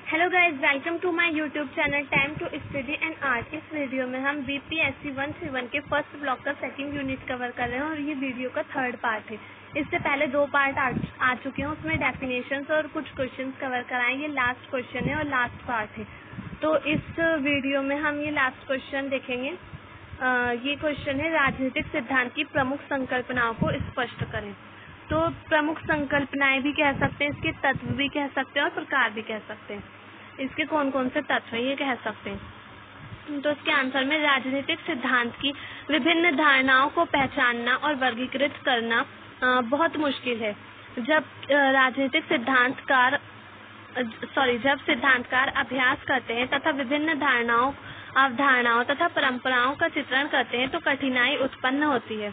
Hello guys, welcome to my YouTube channel time to study and art. इस वीडियो में हम बीपीएससी 131 के फर्स्ट ब्लॉक का सेकंड यूनिट कवर कर रहे हैं और ये वीडियो का थर्ड पार्ट है। इससे पहले दो पार्ट आ चुके हैं, उसमें डेफिनेशंस और कुछ क्वेश्चंस कवर कराएं। ये लास्ट क्वेश्चन है और लास्ट पार्ट है, तो इस वीडियो में हम ये लास्ट क्वेश्चन देखेंगे। ये क्वेश्चन है, राजनीतिक सिद्धांत की प्रमुख संकल्पनाओं को स्पष्ट करें। तो प्रमुख संकल्पनाएं भी कह सकते हैं, इसके तत्व भी कह सकते हैं और प्रकार भी कह सकते हैं। इसके कौन कौन से तत्व हैं ये कह सकते हैं। तो इसके आंसर में राजनीतिक सिद्धांत की विभिन्न धारणाओं को पहचानना और वर्गीकृत करना बहुत मुश्किल है। जब सिद्धांतकार अभ्यास करते हैं तथा विभिन्न धारणाओं, अवधारणाओं तथा परंपराओं का चित्रण करते हैं तो कठिनाई उत्पन्न होती है।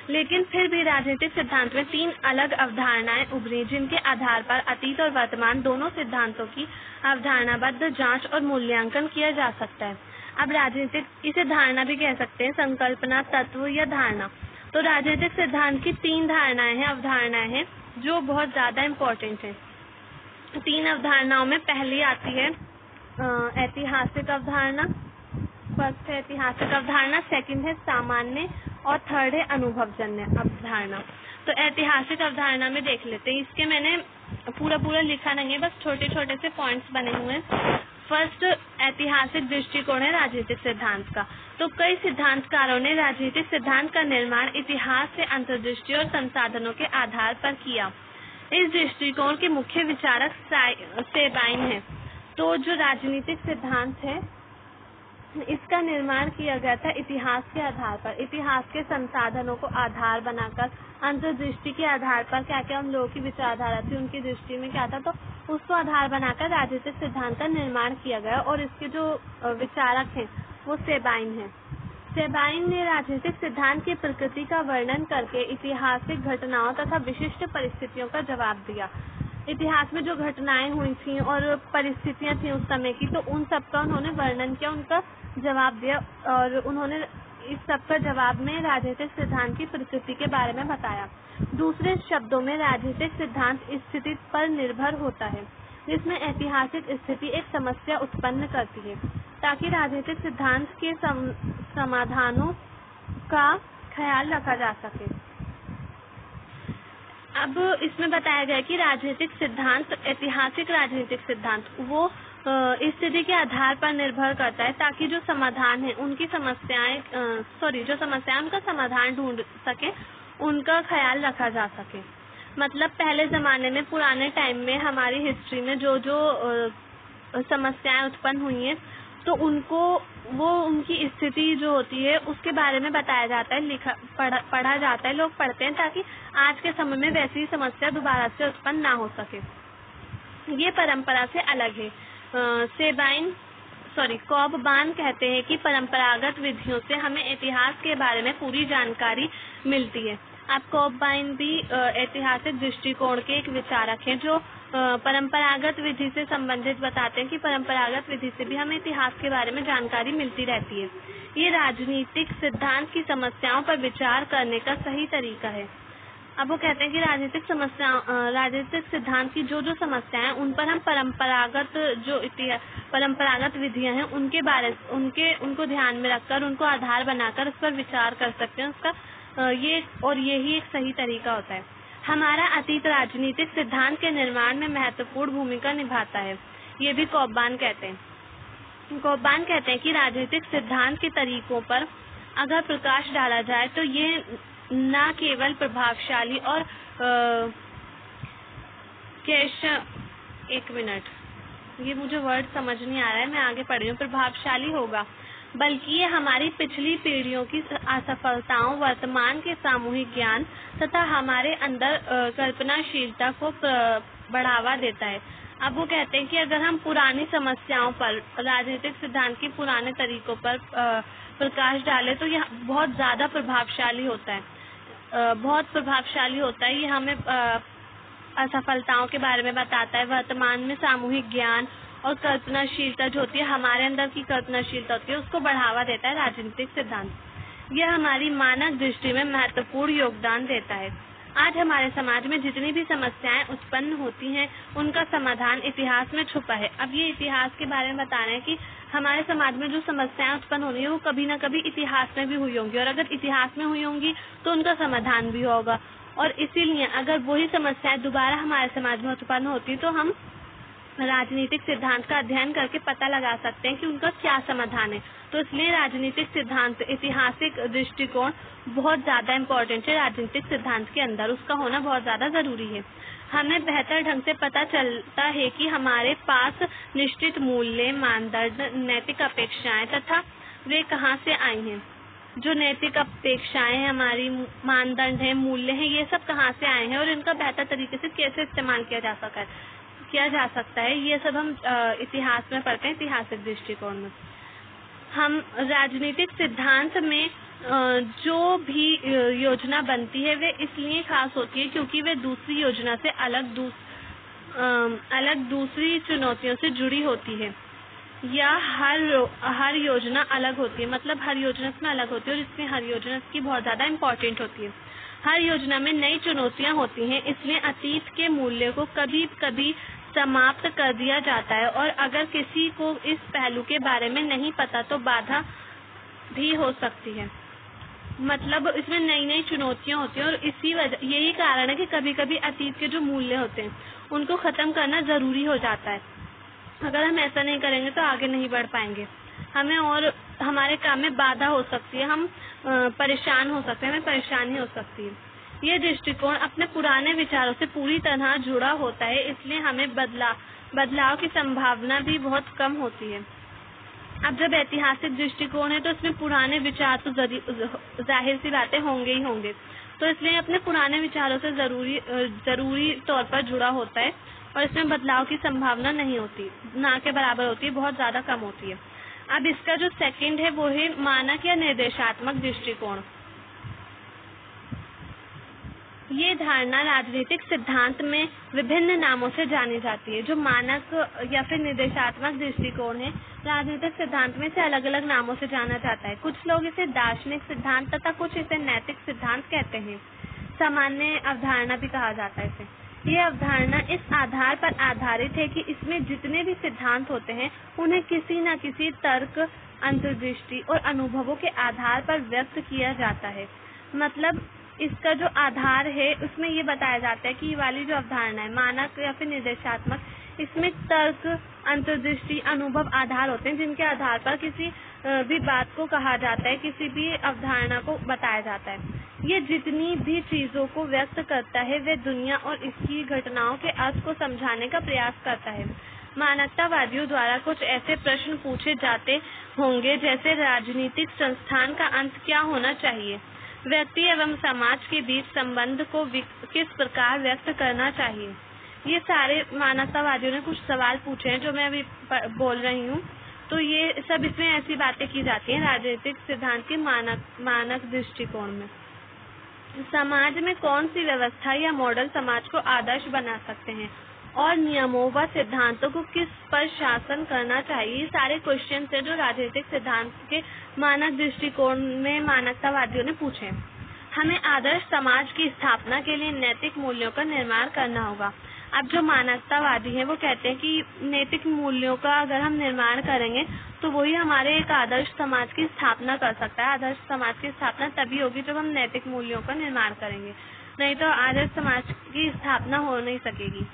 लेकिन फिर भी राजनीतिक सिद्धांत में 3 अलग अवधारणाएं उभरी, जिनके आधार पर अतीत और वर्तमान दोनों सिद्धांतों की अवधारणाबद्ध जांच और मूल्यांकन किया जा सकता है। अब राजनीतिक, इसे धारणा भी कह सकते हैं, संकल्पना, तत्व या धारणा। तो राजनीतिक सिद्धांत की 3 धारणाएं हैं, अवधारणाएं हैं, जो बहुत ज्यादा इम्पोर्टेंट है। 3 अवधारणाओं में पहली आती है ऐतिहासिक अवधारणा। फर्स्ट है ऐतिहासिक अवधारणा, सेकंड है सामान्य और थर्ड है अनुभवजन्य अवधारणा। तो ऐतिहासिक अवधारणा में देख लेते हैं। इसके मैंने पूरा लिखा नहीं है, बस छोटे छोटे से पॉइंट्स बने हुए हैं। फर्स्ट, ऐतिहासिक दृष्टिकोण है राजनीतिक सिद्धांत का। तो कई सिद्धांतकारों ने राजनीतिक सिद्धांत का निर्माण इतिहास से अंतर्दृष्टि और संसाधनों के आधार पर किया। इस दृष्टिकोण के मुख्य विचारक सेबाइन है। तो जो राजनीतिक सिद्धांत है, इसका निर्माण किया गया था इतिहास के आधार पर, इतिहास के संसाधनों को आधार बनाकर, अंतर्दृष्टि के आधार पर क्या क्या उन लोगों की विचारधारा थी, उनकी दृष्टि में क्या था, तो उसको आधार बनाकर राजनीतिक सिद्धांत का निर्माण किया गया। और इसके जो विचारक हैं वो सेबाइन है। सेबाइन ने राजनीतिक सिद्धांत की प्रकृति का वर्णन करके ऐतिहासिक घटनाओं तथा विशिष्ट परिस्थितियों का जवाब दिया। इतिहास में जो घटनाएं हुई थी और परिस्थितियां थी उस समय की, तो उन सबका उन्होंने वर्णन किया, उनका जवाब दिया और उन्होंने इस सब का जवाब में राजनीतिक सिद्धांत की प्रकृति के बारे में बताया। दूसरे शब्दों में राजनीतिक सिद्धांत स्थिति पर निर्भर होता है, जिसमें ऐतिहासिक स्थिति एक समस्या उत्पन्न करती है, ताकि राजनीतिक सिद्धांत के समाधानों का ख्याल रखा जा सके। अब इसमें बताया गया कि राजनीतिक सिद्धांत, ऐतिहासिक राजनीतिक सिद्धांत, वो स्थिति के आधार पर निर्भर करता है, ताकि जो समाधान है उनकी जो समस्याएं उनका समाधान ढूंढ सके, उनका ख्याल रखा जा सके। मतलब पहले जमाने में, पुराने टाइम में, हमारी हिस्ट्री में जो समस्याएं उत्पन्न हुई हैं, तो उनकी स्थिति जो होती है उसके बारे में बताया जाता है, पढ़ा जाता है, लोग पढ़ते हैं, ताकि आज के समय में वैसी समस्या दोबारा से उत्पन्न ना हो सके। ये परंपरा से अलग है। कॉबबान कहते हैं कि परंपरागत विधियों से हमें इतिहास के बारे में पूरी जानकारी मिलती है। अब कॉबबाइन भी ऐतिहासिक दृष्टिकोण के एक विचारक हैं, जो परंपरागत विधि से संबंधित बताते हैं कि परंपरागत विधि से भी हमें इतिहास के बारे में जानकारी मिलती रहती है। ये राजनीतिक सिद्धांत की समस्याओं पर विचार करने का सही तरीका है। अब वो कहते हैं कि राजनीतिक सिद्धांत की जो समस्याएं हैं, उन पर हम परंपरागत विधियां हैं उनको ध्यान में रखकर, उनको आधार बनाकर उस पर विचार कर सकते हैं। उसका यही एक सही तरीका होता है। हमारा अतीत राजनीतिक सिद्धांत के निर्माण में महत्वपूर्ण भूमिका निभाता है, ये भी कॉबबान कहते हैं। कॉबबान कहते हैं कि राजनीतिक सिद्धांत के तरीकों पर अगर प्रकाश डाला जाए तो ये न केवल प्रभावशाली और ये मुझे वर्ड समझ नहीं आ रहा है, मैं आगे पढ़ रही हूँ। प्रभावशाली होगा, बल्कि ये हमारी पिछली पीढ़ियों की असफलताओं, वर्तमान के सामूहिक ज्ञान तथा हमारे अंदर कल्पनाशीलता को बढ़ावा देता है। अब वो कहते हैं कि अगर हम पुरानी समस्याओं पर, राजनीतिक सिद्धांत के पुराने तरीकों पर प्रकाश डालें तो यह बहुत ज्यादा प्रभावशाली होता है, ये हमें असफलताओं के बारे में बताता है, वर्तमान में सामूहिक ज्ञान और कल्पनाशीलता जो होती है, हमारे अंदर की कल्पनाशीलता होती है, उसको बढ़ावा देता है राजनीतिक सिद्धांत। यह हमारी मानक दृष्टि में महत्वपूर्ण योगदान देता है। आज हमारे समाज में जितनी भी समस्याएं उत्पन्न होती हैं, उनका समाधान इतिहास में छुपा है। अब ये इतिहास के बारे में बता रहे हैं कि हमारे समाज में जो समस्याएं उत्पन्न हो रही है वो कभी ना कभी इतिहास में भी हुई होंगी, और अगर इतिहास में हुई होंगी तो उनका समाधान भी होगा। और इसीलिए अगर वही समस्याएं दोबारा हमारे समाज में उत्पन्न होती तो हम राजनीतिक सिद्धांत का अध्ययन करके पता लगा सकते हैं कि उनका क्या समाधान है। तो इसलिए राजनीतिक सिद्धांत, ऐतिहासिक दृष्टिकोण बहुत ज्यादा इम्पोर्टेंट है राजनीतिक सिद्धांत के अंदर, उसका होना बहुत ज्यादा जरूरी है। हमें बेहतर ढंग से पता चलता है कि हमारे पास निश्चित मूल्य, मानदंड, नैतिक अपेक्षाएं तथा वे कहाँ से आई हैं। जो नैतिक अपेक्षाएं, हमारी मानदंड है, मूल्य है, ये सब कहाँ से आए हैं और इनका बेहतर तरीके से कैसे इस्तेमाल किया जा सकता है, ये सब हम इतिहास में पढ़ते हैं, ऐतिहासिक दृष्टिकोण में। हम राजनीतिक सिद्धांत में जो भी योजना बनती है वे इसलिए खास होती है क्योंकि वे दूसरी योजना से अलग दूसरी चुनौतियों से जुड़ी होती है, या हर योजना अलग होती है। मतलब हर योजना इसमें अलग होती है और इसमें हर योजना इसकी बहुत ज्यादा इम्पोर्टेंट होती है। हर योजना में नई चुनौतियां होती हैं, इसलिए अतीत के मूल्य को कभी कभी समाप्त कर दिया जाता है, और अगर किसी को इस पहलू के बारे में नहीं पता तो बाधा भी हो सकती है। मतलब इसमें नई नई चुनौतियां होती हैं और यही कारण है कि कभी कभी अतीत के जो मूल्य होते हैं उनको खत्म करना जरूरी हो जाता है। अगर हम ऐसा नहीं करेंगे तो आगे नहीं बढ़ पाएंगे, हमें और हमारे काम में बाधा हो सकती है, हम परेशान हो सकते हैं, हमें परेशानी हो सकती है। ये दृष्टिकोण अपने पुराने विचारों से पूरी तरह जुड़ा होता है, इसलिए हमें बदलाव की संभावना भी बहुत कम होती है। अब जब ऐतिहासिक दृष्टिकोण है तो इसमें पुराने विचार तो जाहिर सी बातें होंगे ही होंगे, तो इसलिए अपने पुराने विचारों से जरूरी तौर पर जुड़ा होता है और इसमें बदलाव की संभावना नहीं होती, ना के बराबर होती है, बहुत ज्यादा कम होती है। अब इसका जो सेकंड है वो है मानक या निर्देशात्मक दृष्टिकोण। ये धारणा राजनीतिक सिद्धांत में विभिन्न नामों से जानी जाती है। जो मानक या फिर निर्देशात्मक दृष्टिकोण है, राजनीतिक सिद्धांत में इसे अलग अलग नामों से जाना जाता है। कुछ लोग इसे दार्शनिक सिद्धांत तथा कुछ इसे नैतिक सिद्धांत कहते हैं। सामान्य अवधारणा भी कहा जाता है इसे। ये अवधारणा इस आधार पर आधारित है कि इसमें जितने भी सिद्धांत होते हैं उन्हें किसी न किसी तर्क, अंतर्दृष्टि और अनुभवों के आधार पर व्यक्त किया जाता है। मतलब इसका जो आधार है उसमें ये बताया जाता है कि ये वाली जो अवधारणा है मानक या फिर निर्देशात्मक, इसमें तर्क, अंतर्दृष्टि, अनुभव आधार होते हैं जिनके आधार पर किसी भी बात को कहा जाता है, किसी भी अवधारणा को बताया जाता है। ये जितनी भी चीजों को व्यक्त करता है वे दुनिया और इसकी घटनाओं के अर्थ को समझाने का प्रयास करता है। मानवतावादियों द्वारा कुछ ऐसे प्रश्न पूछे जाते होंगे जैसे राजनीतिक संस्थान का अंत क्या होना चाहिए, व्यक्ति एवं समाज के बीच संबंध को किस प्रकार व्यक्त करना चाहिए। ये सारे मानवतावादियों ने कुछ सवाल पूछे हैं जो मैं अभी बोल रही हूँ। तो ये सब इसमें ऐसी बातें की जाती हैं राजनीतिक सिद्धांत के मानक दृष्टिकोण में। समाज में कौन सी व्यवस्था या मॉडल समाज को आदर्श बना सकते हैं और नियमों व सिद्धांतों को किस पर शासन करना चाहिए, ये सारे क्वेश्चन है जो राजनीतिक सिद्धांत के मानक दृष्टिकोण में मानवतावादियों ने पूछे। हमें आदर्श समाज की स्थापना के लिए नैतिक मूल्यों का निर्माण करना होगा। अब जो मानवतावादी हैं वो कहते हैं कि नैतिक मूल्यों का अगर हम निर्माण करेंगे तो वही हमारे एक आदर्श समाज की स्थापना कर सकता है। आदर्श समाज की स्थापना तभी होगी जब हम नैतिक मूल्यों का निर्माण करेंगे, नहीं तो आदर्श समाज की स्थापना हो नहीं सकेगी।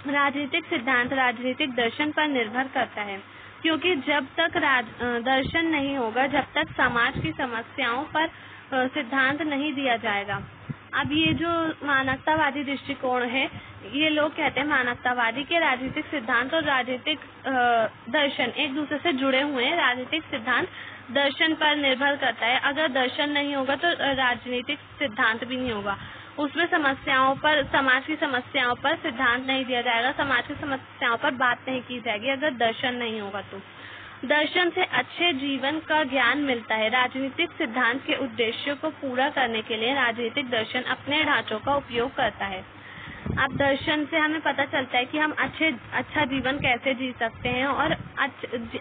राजनीतिक सिद्धांत राजनीतिक दर्शन पर निर्भर करता है, क्योंकि जब तक दर्शन नहीं होगा, जब तक समाज की समस्याओं पर सिद्धांत नहीं दिया जाएगा। अब ये जो मानवतावादी दृष्टिकोण है, ये लोग कहते हैं मानवतावादी के राजनीतिक सिद्धांत और राजनीतिक दर्शन एक दूसरे से जुड़े हुए हैं। राजनीतिक सिद्धांत दर्शन पर निर्भर करता है, अगर दर्शन नहीं होगा तो राजनीतिक सिद्धांत भी नहीं होगा। उसमें समस्याओं पर, समाज की समस्याओं पर सिद्धांत नहीं दिया जाएगा, समाज की समस्याओं पर बात नहीं की जाएगी अगर दर्शन नहीं होगा तो। दर्शन से अच्छे जीवन का ज्ञान मिलता है। राजनीतिक सिद्धांत के उद्देश्यों को पूरा करने के लिए राजनीतिक दर्शन अपने ढांचों का उपयोग करता है। अब दर्शन से हमें पता चलता है कि हम अच्छा जीवन कैसे जी सकते हैं, और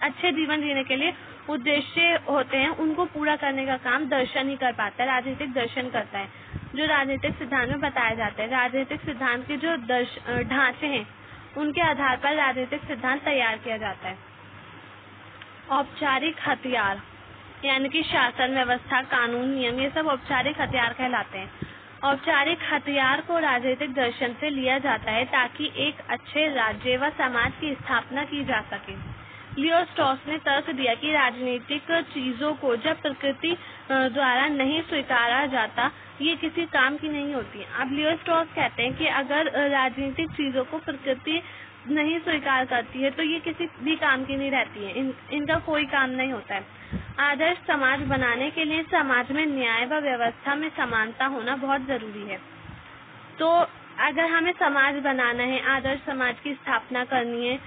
अच्छे जीवन जीने के लिए उद्देश्य होते हैं, उनको पूरा करने का काम दर्शन ही कर पाता है, राजनीतिक दर्शन करता है। जो राजनीतिक सिद्धांत में बताए जाते हैं। राजनीतिक सिद्धांत के जो ढांचे हैं उनके आधार पर राजनीतिक सिद्धांत तैयार किया जाता है। औपचारिक हथियार यानी कि शासन व्यवस्था, कानून, नियम, ये सब औपचारिक हथियार कहलाते हैं। औपचारिक हथियार को राजनीतिक दर्शन से लिया जाता है ताकि एक अच्छे राज्य व समाज की स्थापना की जा सके। लियो स्ट्रॉस ने तर्क दिया कि राजनीतिक चीजों को जब प्रकृति द्वारा नहीं स्वीकारा जाता ये किसी काम की नहीं होती। अब लियो स्ट्रॉस कहते हैं कि अगर राजनीतिक चीजों को प्रकृति नहीं स्वीकार करती है तो ये किसी भी काम की नहीं रहती है, इनका कोई काम नहीं होता है। आदर्श समाज बनाने के लिए समाज में न्याय व व्यवस्था में समानता होना बहुत जरूरी है। तो अगर हमें समाज बनाना है, आदर्श समाज की स्थापना करनी है,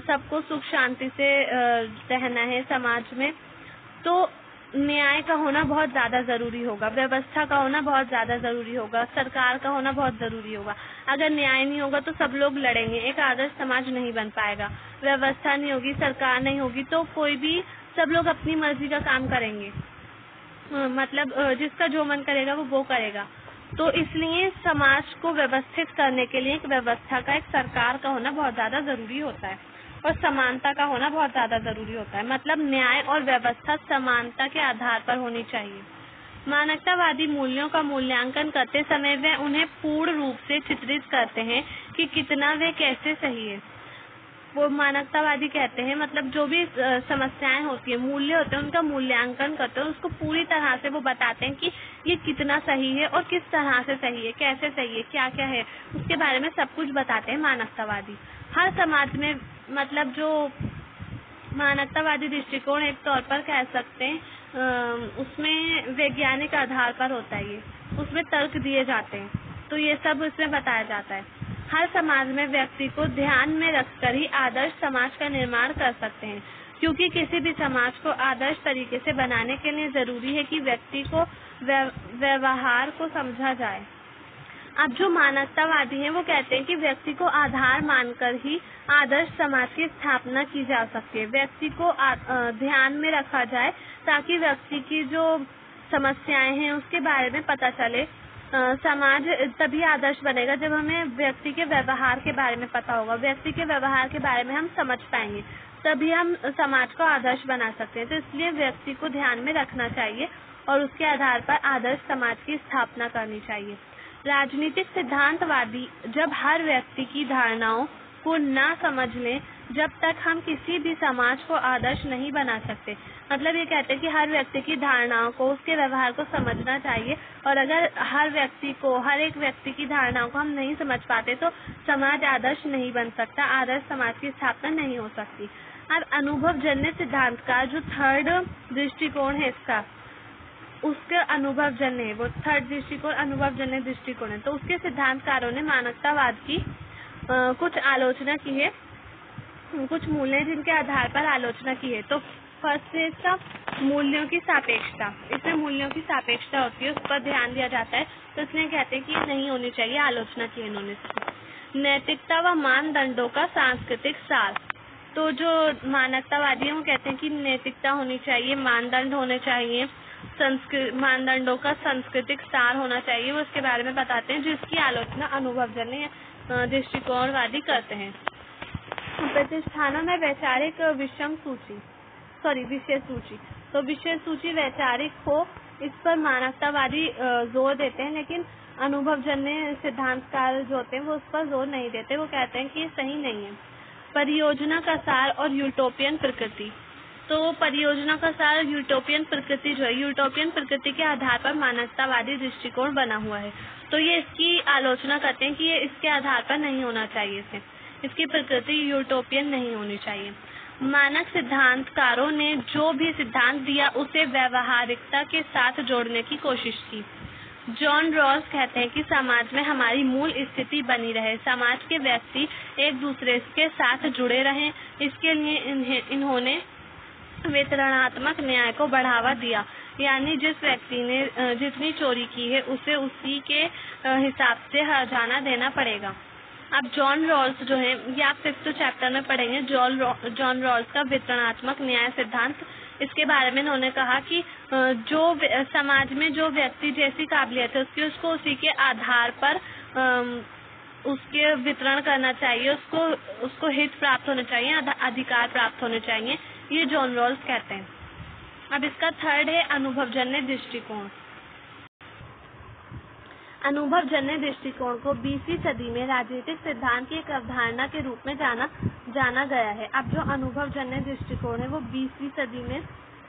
सबको सुख शांति से रहना है समाज में, तो न्याय का होना बहुत ज्यादा जरूरी होगा, व्यवस्था का होना बहुत ज्यादा जरूरी होगा, सरकार का होना बहुत जरूरी होगा। अगर न्याय नहीं होगा तो सब लोग लड़ेंगे, एक आदर्श समाज नहीं बन पाएगा। व्यवस्था नहीं होगी, सरकार नहीं होगी तो कोई भी, सब लोग अपनी मर्जी का काम करेंगे, मतलब जिसका जो मन करेगा वो करेगा। तो इसलिए समाज को व्यवस्थित करने के लिए एक व्यवस्था का, एक सरकार का होना बहुत ज्यादा जरूरी होता है और समानता का होना बहुत ज्यादा जरूरी होता है। मतलब न्याय और व्यवस्था समानता के आधार पर होनी चाहिए। मानवतावादी मूल्यों का मूल्यांकन करते समय वे उन्हें पूर्ण रूप से चित्रित करते हैं कि कितना वे कैसे सही है। वो मानवतावादी कहते हैं, मतलब जो भी समस्याएं होती है, मूल्य होते हैं, उनका मूल्यांकन करते हैं, उसको पूरी तरह से वो बताते हैं कि ये कितना सही है और किस तरह से सही है, कैसे सही है, क्या क्या है, उसके बारे में सब कुछ बताते हैं मानवतावादी। हर समाज में, मतलब जो मानवतावादी दृष्टिकोण एक तौर पर कह सकते हैं, उसमें वैज्ञानिक आधार पर होता है, ये उसमें तर्क दिए जाते हैं, तो ये सब उसमें बताया जाता है। हर समाज में व्यक्ति को ध्यान में रखकर ही आदर्श समाज का निर्माण कर सकते हैं, क्योंकि किसी भी समाज को आदर्श तरीके से बनाने के लिए जरूरी है कि व्यक्ति को व्यवहार को समझा जाए। अब जो मानवतावादी हैं वो कहते हैं कि व्यक्ति को आधार मानकर ही आदर्श समाज की स्थापना की जा सकती है। व्यक्ति को ध्यान में रखा जाए ताकि व्यक्ति की जो समस्याएं हैं उसके बारे में पता चले। समाज तभी आदर्श बनेगा जब हमें व्यक्ति के व्यवहार के बारे में पता होगा, व्यक्ति के व्यवहार के बारे में हम समझ पाएंगे, तभी हम समाज को आदर्श बना सकते हैं। तो इसलिए व्यक्ति को ध्यान में रखना चाहिए और उसके आधार पर आदर्श समाज की स्थापना करनी चाहिए। राजनीतिक सिद्धांतवादी जब हर व्यक्ति की धारणाओं को ना समझ लें, जब तक हम किसी भी समाज को आदर्श नहीं बना सकते। मतलब ये कहते हैं कि हर व्यक्ति की धारणाओं को, उसके व्यवहार को समझना चाहिए, और अगर हर एक व्यक्ति की धारणाओं को हम नहीं समझ पाते तो समाज आदर्श नहीं बन सकता, आदर्श समाज की स्थापना नहीं हो सकती। अब अनुभवजन्य सिद्धांत का जो थर्ड दृष्टिकोण है इसका, उसके अनुभवजन्य है, वो थर्ड दृष्टिकोण अनुभवजन्य दृष्टिकोण है। तो उसके सिद्धांतकारों ने मानवतावाद की कुछ आलोचना की है, कुछ मूल्य जिनके आधार पर आलोचना की है। तो फर्स्ट है इसका मूल्यों की सापेक्षता। इसमें मूल्यों की सापेक्षता होती है, उस पर ध्यान दिया जाता है, तो इसलिए कहते हैं कि ये नहीं होनी चाहिए, आलोचना की इन्होंने इसकी। नैतिकता व मानदंडों का सांस्कृतिक सार। तो जो मानवतावादी है वो कहते हैं कि नैतिकता होनी चाहिए, मानदंड होने चाहिए, मानदंडों का सांस्कृतिक सार होना चाहिए, वो उसके बारे में बताते हैं, जिसकी आलोचना अनुभवजन्य दृष्टिकोणवादी करते हैं। प्रतिष्ठानों में वैचारिक विषय सूची, तो विषय सूची वैचारिक हो, इस पर मानवतावादी जोर देते हैं, लेकिन अनुभवजन्य सिद्धांतकार जो होते हैं वो उस पर जोर नहीं देते, वो कहते हैं कि ये सही नहीं है। परियोजना का सार और यूटोपियन प्रकृति। तो परियोजना का सार यूटोपियन प्रकृति जो है, यूटोपियन प्रकृति के आधार पर मानवतावादी दृष्टिकोण बना हुआ है, तो ये इसकी आलोचना करते हैं कि ये इसके आधार पर नहीं होना चाहिए, इसकी प्रकृति यूटोपियन नहीं होनी चाहिए। मानक सिद्धांतकारों ने जो भी सिद्धांत दिया उसे व्यवहारिकता के साथ जोड़ने की कोशिश की। जॉन रॉल्स कहते हैं कि समाज में हमारी मूल स्थिति बनी रहे, समाज के व्यक्ति एक दूसरे के साथ जुड़े रहें, इसके लिए इन्होंने वितरणात्मक न्याय को बढ़ावा दिया, यानी जिस व्यक्ति ने जितनी चोरी की है उसे उसी के हिसाब से हर्जाना देना पड़ेगा। अब जॉन रॉल्स जो है, ये आप 5th चैप्टर में पढ़ेंगे, जॉन रॉल्स का वितरणात्मक न्याय सिद्धांत इसके बारे में उन्होंने कहा कि जो समाज में जो व्यक्ति जैसी काबिलियत है उसको उसी के आधार पर उसके वितरण करना चाहिए, उसको हित प्राप्त होने चाहिए, अधिकार प्राप्त होने चाहिए, ये जॉन रॉल्स कहते हैं। अब इसका थर्ड है अनुभवजन्य दृष्टिकोण। अनुभवजन्य दृष्टिकोण को 20वीं सदी में राजनीतिक सिद्धांत की एक अवधारणा के रूप में जाना गया है। अब जो अनुभवजन्य दृष्टिकोण है वो 20वीं सदी में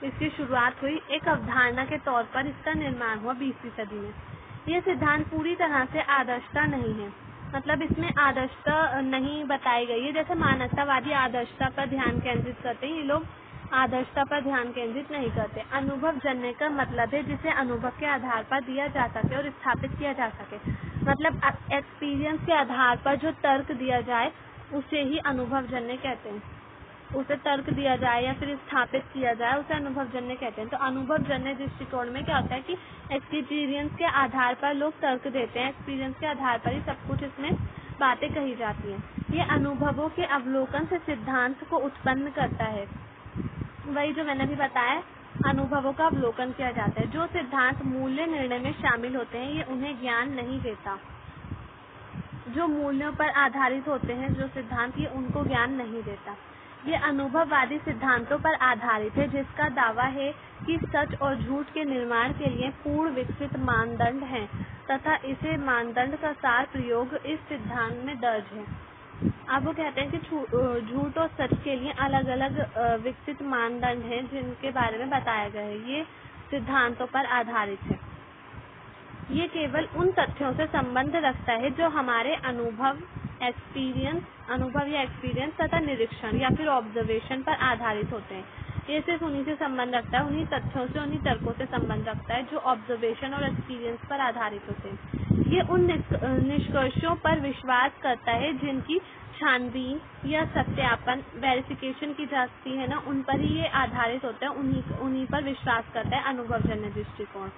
इसकी शुरुआत हुई, एक अवधारणा के तौर पर इसका निर्माण हुआ 20वीं सदी में। ये सिद्धांत पूरी तरह से आदर्शता नहीं है, मतलब इसमें आदर्शता नहीं बताई गई है। जैसे मानवतावादी आदर्शता पर ध्यान केंद्रित करते हैं, ये लोग आदर्शता पर ध्यान केंद्रित नहीं करते। अनुभवजन्य का मतलब है जिसे अनुभव के आधार पर दिया जा सके और स्थापित किया जा सके, मतलब एक्सपीरियंस के आधार पर जो तर्क दिया जाए उसे ही अनुभवजन्य कहते हैं। उसे तर्क दिया जाए या फिर स्थापित किया जाए उसे अनुभवजन्य कहते हैं। तो अनुभवजन्य दृष्टिकोण में क्या होता है कि एक्सपीरियंस के आधार पर लोग तर्क देते हैं, एक्सपीरियंस के आधार पर ही सब कुछ इसमें बातें कही जाती हैं। ये अनुभवों के अवलोकन से सिद्धांत को उत्पन्न करता है। वही जो मैंने भी बताया, अनुभवों का अवलोकन किया जाता है। जो सिद्धांत मूल्य निर्णय में शामिल होते हैं ये उन्हें ज्ञान नहीं देता। जो मूल्यों पर आधारित होते हैं जो सिद्धांत, ये उनको ज्ञान नहीं देता। ये अनुभववादी सिद्धांतों पर आधारित है जिसका दावा है कि सच और झूठ के निर्माण के लिए पूर्ण विकसित मानदंड हैं तथा इसे मानदंड का सार प्रयोग इस सिद्धांत में दर्ज है। अब वो कहते हैं कि झूठ और सच के लिए अलग अलग विकसित मानदंड हैं जिनके बारे में बताया गया है। ये सिद्धांतों पर आधारित है। ये केवल उन तथ्यों से संबंध रखता है जो हमारे अनुभव या एक्सपीरियंस तथा निरीक्षण या फिर ऑब्जर्वेशन पर आधारित होते हैं। ये सिर्फ उन्हीं से संबंध रखता है, उन्हीं तथ्यों से, उन्हीं तर्कों से संबंध रखता है जो ऑब्जर्वेशन और एक्सपीरियंस पर आधारित होते हैं। ये उन निष्कर्षों पर विश्वास करता है जिनकी छानबीन या सत्यापन वेरिफिकेशन की जाती है ना, उन पर ही ये आधारित होता है, उन्हीं पर विश्वास करता है अनुभवजन्य दृष्टिकोण।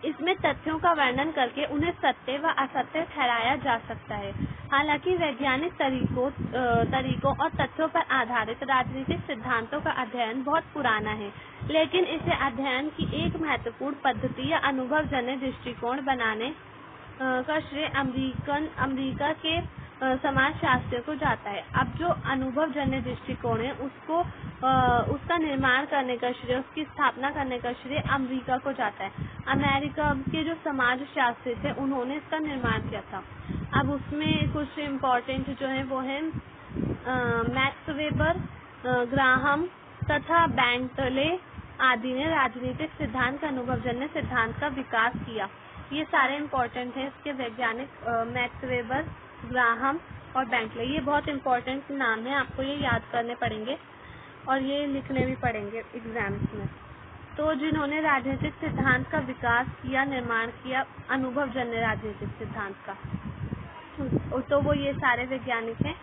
इसमें तथ्यों का वर्णन करके उन्हें सत्य व असत्य ठहराया जा सकता है। हालांकि वैज्ञानिक तरीकों और तथ्यों पर आधारित राजनीतिक सिद्धांतों का अध्ययन बहुत पुराना है, लेकिन इसे अध्ययन की एक महत्वपूर्ण पद्धति या अनुभवजन्य दृष्टिकोण बनाने का श्रेय अमेरिका के समाजशास्त्रियों को जाता है। अब जो अनुभवजन्य दृष्टिकोण है उसका निर्माण करने का श्रेय, उसकी स्थापना करने का श्रेय अमेरिका को जाता है। अमेरिका के जो समाजशास्त्री थे उन्होंने इसका निर्माण किया था। अब उसमें कुछ इम्पोर्टेंट जो है वो है मैक्स वेबर, ग्राहम तथा बेंटले आदि ने राजनीतिक सिद्धांत का अनुभवजन्य सिद्धांत का विकास किया। ये सारे इम्पोर्टेंट हैं इसके वैज्ञानिक, मैक्स वेबर, ग्राहम और बेंटले। ये बहुत इम्पोर्टेंट नाम है, आपको ये याद करने पड़ेंगे और ये लिखने भी पड़ेंगे एग्जाम्स में। तो जिन्होंने राजनीतिक सिद्धांत का विकास किया, निर्माण किया, अनुभवजन्य राजनीतिक सिद्धांत का, तो वो ये सारे वैज्ञानिक हैं,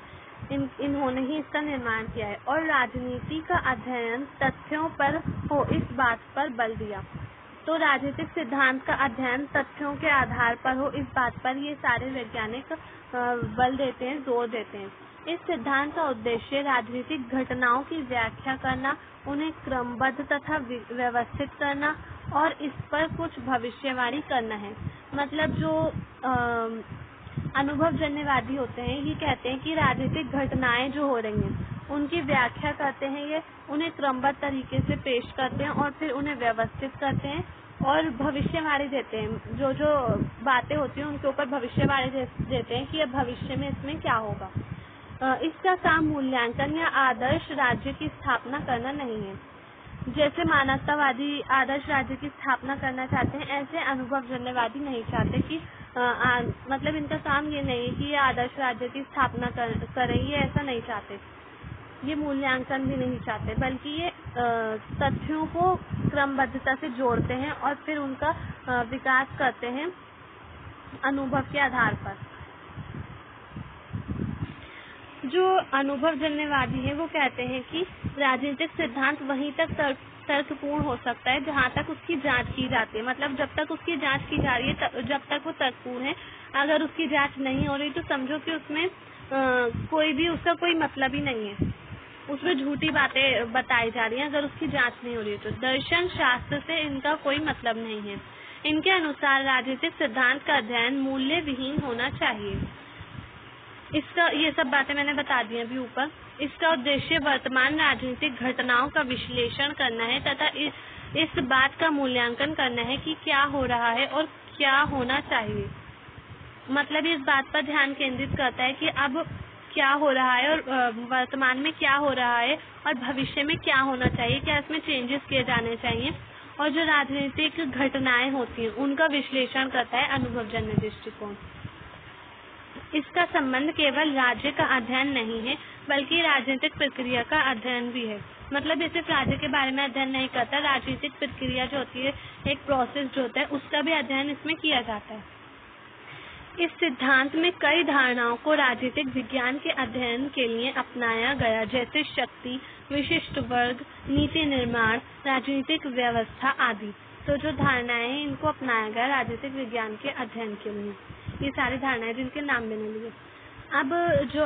इन्होंने ही इसका निर्माण किया है। और राजनीति का अध्ययन तथ्यों पर हो, इस बात पर बल दिया। तो राजनीतिक सिद्धांत का अध्ययन तथ्यों के आधार पर हो, इस बात पर ये सारे वैज्ञानिक बल देते हैं, जोर देते हैं। इस सिद्धांत का उद्देश्य राजनीतिक घटनाओं की व्याख्या करना, उन्हें क्रमबद्ध तथा व्यवस्थित करना और इस पर कुछ भविष्यवाणी करना है। मतलब जो अनुभवजन्यवादी होते हैं ये कहते हैं कि राजनीतिक घटनाएं जो हो रही हैं उनकी व्याख्या करते हैं, ये उन्हें क्रमबद्ध तरीके से पेश करते हैं और फिर उन्हें व्यवस्थित करते हैं और भविष्यवाणी देते हैं। जो जो बातें होती हैं उनके ऊपर भविष्यवाणी देते हैं कि अब भविष्य में इसमें क्या होगा। इसका काम मूल्यांकन या आदर्श राज्य की स्थापना करना नहीं है। जैसे मानवतावादी आदर्श राज्य की स्थापना करना चाहते हैं, ऐसे अनुभवजन्यवादी नहीं चाहते कि मतलब इनका काम ये नहीं है कि ये आदर्श राज्य की स्थापना करें, ये ऐसा नहीं चाहते। ये मूल्यांकन भी नहीं चाहते, बल्कि ये तथ्यों को क्रमबद्धता से जोड़ते हैं और फिर उनका विकास करते हैं अनुभव के आधार पर। जो अनुभवजन्यवादी है वो कहते हैं कि राजनीतिक सिद्धांत वहीं तक तर्कपूर्ण हो सकता है जहाँ तक उसकी जांच की जाती है। मतलब जब तक उसकी जांच की जा रही है जब तक वो तर्कपूर्ण है। अगर उसकी जांच नहीं हो रही तो समझो कि उसमें कोई भी उसका कोई मतलब ही नहीं है। उसमें झूठी बातें बताई जा रही हैं अगर उसकी जांच नहीं हो रही है तो। दर्शन शास्त्र से इनका कोई मतलब नहीं है। इनके अनुसार राजनीतिक सिद्धांत का अध्ययन मूल्य विहीन होना चाहिए। इसका ये सब बातें मैंने बता दी अभी ऊपर। इसका उद्देश्य वर्तमान राजनीतिक घटनाओं का विश्लेषण करना है तथा इस बात का मूल्यांकन करना है कि क्या हो रहा है और क्या होना चाहिए। मतलब इस बात पर ध्यान केंद्रित करता है कि अब क्या हो रहा है और वर्तमान में क्या हो रहा है और भविष्य में क्या होना चाहिए, क्या इसमें चेंजेस किए जाने चाहिए, और जो राजनीतिक घटनाएं होती हैं उनका विश्लेषण करता है अनुभवजन्य दृष्टिकोण। इसका संबंध केवल राज्य का अध्ययन नहीं है बल्कि राजनीतिक प्रक्रिया का अध्ययन भी है। मतलब ये सिर्फ राज्य के बारे में अध्ययन नहीं करता, राजनीतिक प्रक्रिया जो होती है, एक प्रोसेस जो होता है, उसका भी अध्ययन इसमें किया जाता है। इस सिद्धांत में कई धारणाओं को राजनीतिक विज्ञान के अध्ययन के लिए अपनाया गया, जैसे शक्ति, विशिष्ट वर्ग, नीति निर्माण, राजनीतिक व्यवस्था आदि। तो जो धारणाएं हैं इनको अपनाया गया राजनीतिक विज्ञान के अध्ययन के लिए। ये सारी धारणाएं जिनके नाम लेने लिए। अब जो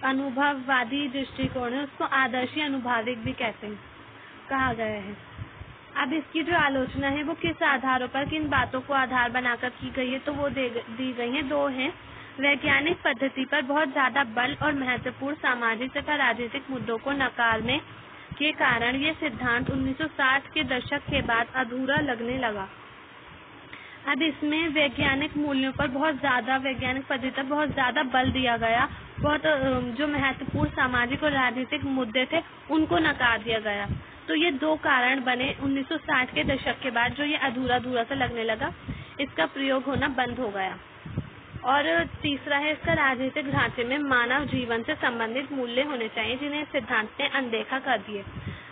अनुभववादी दृष्टिकोण है उसको आदर्शी अनुभाविक भी कहते हैं, कहा गया है। अब इसकी जो आलोचना है वो किस आधारों पर, किन बातों को आधार बनाकर की गई है, तो वो दी गई है। 2 हैं। वैज्ञानिक पद्धति पर बहुत ज्यादा बल और महत्वपूर्ण सामाजिक तथा राजनीतिक मुद्दों को नकारने के कारण ये सिद्धांत 1960 के दशक के बाद अधूरा लगने लगा। अब इसमें वैज्ञानिक मूल्यों पर बहुत ज्यादा, वैज्ञानिक पद्धति पर बहुत ज्यादा बल दिया गया। बहुत जो महत्वपूर्ण सामाजिक और राजनीतिक मुद्दे थे उनको नकार दिया गया। तो ये 2 कारण बने 1960 के दशक के बाद, जो ये अधूरा सा लगने लगा, इसका प्रयोग होना बंद हो गया। और तीसरा है इसका राजनीतिक ढांचे में मानव जीवन से संबंधित मूल्य होने चाहिए, जिन्हें सिद्धांत ने अनदेखा कर दिए।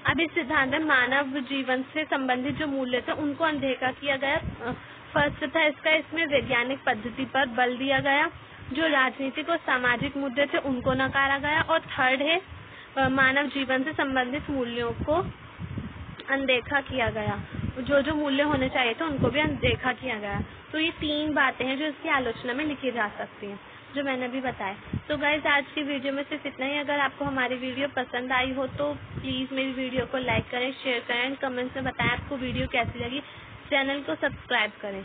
अब इस सिद्धांत में मानव जीवन से संबंधित जो मूल्य थे उनको अनदेखा किया गया। फर्स्ट था इसका, इसमें वैज्ञानिक पद्धति पर बल दिया गया। जो राजनीतिक और सामाजिक मुद्दे थे उनको नकारा गया। और थर्ड है मानव जीवन से संबंधित मूल्यों को अनदेखा किया गया। जो मूल्य होने चाहिए थे उनको भी अनदेखा किया गया। तो ये 3 बातें हैं जो इसकी आलोचना में लिखी जा सकती हैं, जो मैंने अभी बताया। तो गाइस आज की वीडियो में सिर्फ इतना ही। अगर आपको हमारी वीडियो पसंद आई हो तो प्लीज़ मेरी वीडियो को लाइक करें, शेयर करें, कमेंट्स में बताएं आपको वीडियो कैसी लगी। चैनल को सब्सक्राइब करें।